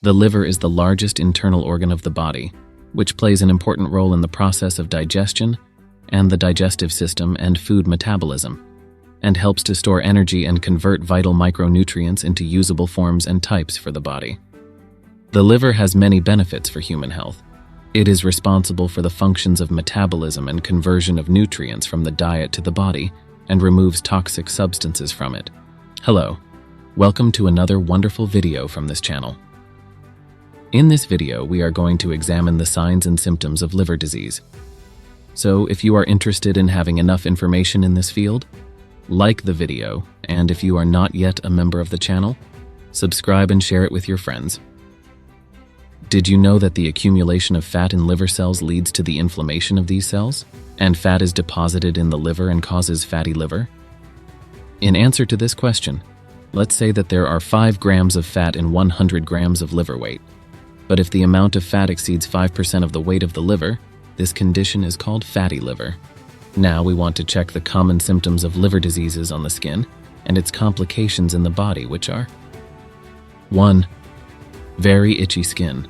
The liver is the largest internal organ of the body, which plays an important role in the process of digestion and the digestive system and food metabolism, and helps to store energy and convert vital micronutrients into usable forms and types for the body. The liver has many benefits for human health. It is responsible for the functions of metabolism and conversion of nutrients from the diet to the body and removes toxic substances from it. Hello, welcome to another wonderful video from this channel. In this video, we are going to examine the signs and symptoms of liver disease. So if you are interested in having enough information in this field, like the video, and if you are not yet a member of the channel, subscribe and share it with your friends. Did you know that the accumulation of fat in liver cells leads to the inflammation of these cells, and fat is deposited in the liver and causes fatty liver? In answer to this question, let's say that there are 5 grams of fat in 100 grams of liver weight. But if the amount of fat exceeds 5% of the weight of the liver, this condition is called fatty liver. Now we want to check the common symptoms of liver diseases on the skin and its complications in the body, which are 1. Very itchy skin.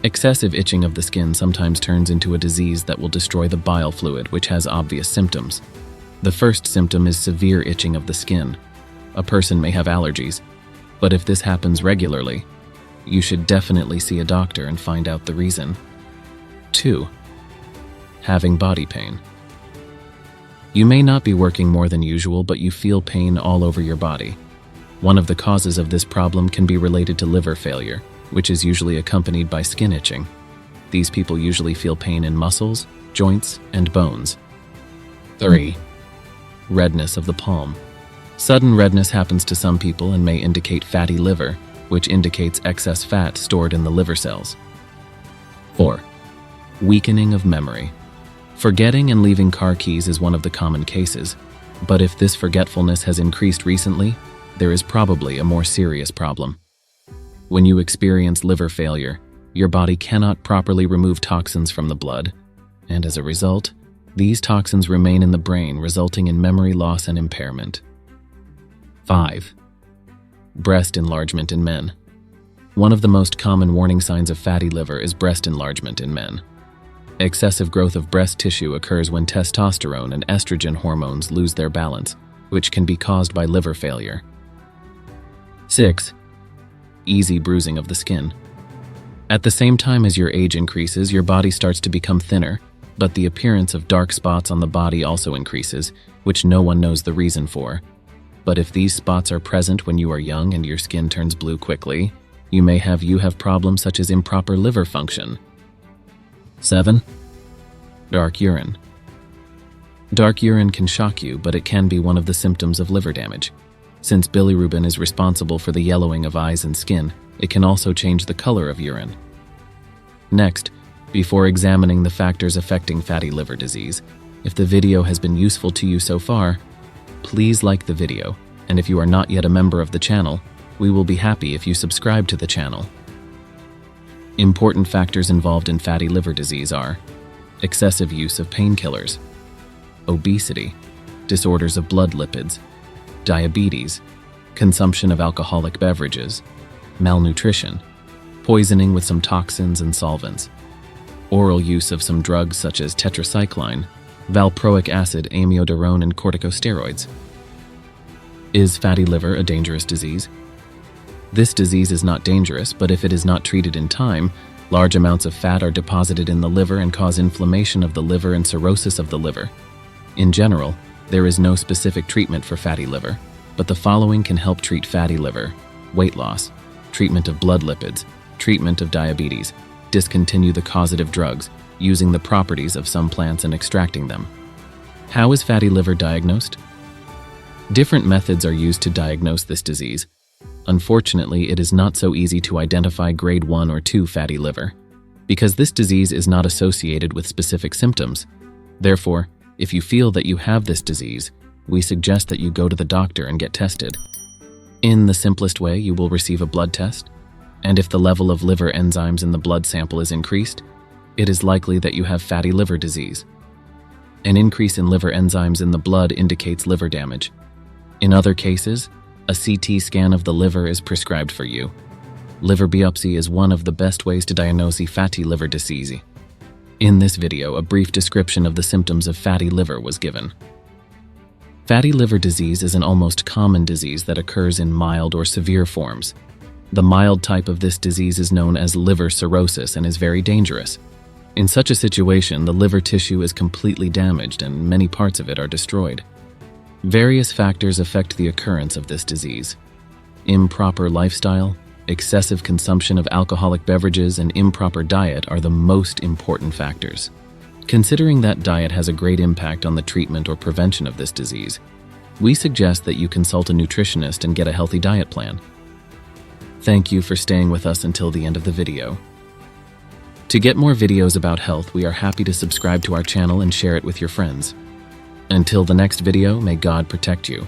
Excessive itching of the skin sometimes turns into a disease that will destroy the bile fluid, which has obvious symptoms. The first symptom is severe itching of the skin. A person may have allergies, but if this happens regularly, you should definitely see a doctor and find out the reason. 2. Having body pain. You may not be working more than usual, but you feel pain all over your body. One of the causes of this problem can be related to liver failure, which is usually accompanied by skin itching. These people usually feel pain in muscles, joints, and bones. 3. Redness of the palm. Sudden redness happens to some people and may indicate fatty liver, which indicates excess fat stored in the liver cells. 4. Weakening of memory. Forgetting and leaving car keys is one of the common cases, but if this forgetfulness has increased recently, there is probably a more serious problem. When you experience liver failure, your body cannot properly remove toxins from the blood, and as a result, these toxins remain in the brain, resulting in memory loss and impairment. 5. Breast enlargement in men. One of the most common warning signs of fatty liver is breast enlargement in men. Excessive growth of breast tissue occurs when testosterone and estrogen hormones lose their balance, which can be caused by liver failure. 6. Easy bruising of the skin. At the same time as your age increases, your body starts to become thinner, but the appearance of dark spots on the body also increases, which no one knows the reason for. But if these spots are present when you are young and your skin turns blue quickly, you have problems such as improper liver function. 7. Dark urine. Dark urine can shock you, but it can be one of the symptoms of liver damage. Since bilirubin is responsible for the yellowing of eyes and skin, it can also change the color of urine. Next, before examining the factors affecting fatty liver disease, if the video has been useful to you so far, please like the video, and if you are not yet a member of the channel, we will be happy if you subscribe to the channel. Important factors involved in fatty liver disease are excessive use of painkillers, obesity, disorders of blood lipids, diabetes, consumption of alcoholic beverages, malnutrition, poisoning with some toxins and solvents, oral use of some drugs such as tetracycline, valproic acid, amiodarone, and corticosteroids. Is fatty liver a dangerous disease? This disease is not dangerous, but if it is not treated in time, large amounts of fat are deposited in the liver and cause inflammation of the liver and cirrhosis of the liver. In general, there is no specific treatment for fatty liver, but the following can help treat fatty liver: weight loss, treatment of blood lipids, treatment of diabetes, discontinue the causative drugs, using the properties of some plants and extracting them. How is fatty liver diagnosed? Different methods are used to diagnose this disease. Unfortunately, it is not so easy to identify grade 1 or 2 fatty liver, because this disease is not associated with specific symptoms. Therefore, if you feel that you have this disease, we suggest that you go to the doctor and get tested. In the simplest way, you will receive a blood test, and if the level of liver enzymes in the blood sample is increased, it is likely that you have fatty liver disease. An increase in liver enzymes in the blood indicates liver damage. In other cases, a CT scan of the liver is prescribed for you. Liver biopsy is one of the best ways to diagnose fatty liver disease. In this video, a brief description of the symptoms of fatty liver was given. Fatty liver disease is an almost common disease that occurs in mild or severe forms. The mild type of this disease is known as liver cirrhosis and is very dangerous. In such a situation, the liver tissue is completely damaged and many parts of it are destroyed. Various factors affect the occurrence of this disease. Improper lifestyle, excessive consumption of alcoholic beverages, and improper diet are the most important factors. Considering that diet has a great impact on the treatment or prevention of this disease, we suggest that you consult a nutritionist and get a healthy diet plan. Thank you for staying with us until the end of the video. To get more videos about health, we are happy to subscribe to our channel and share it with your friends. Until the next video, may God protect you.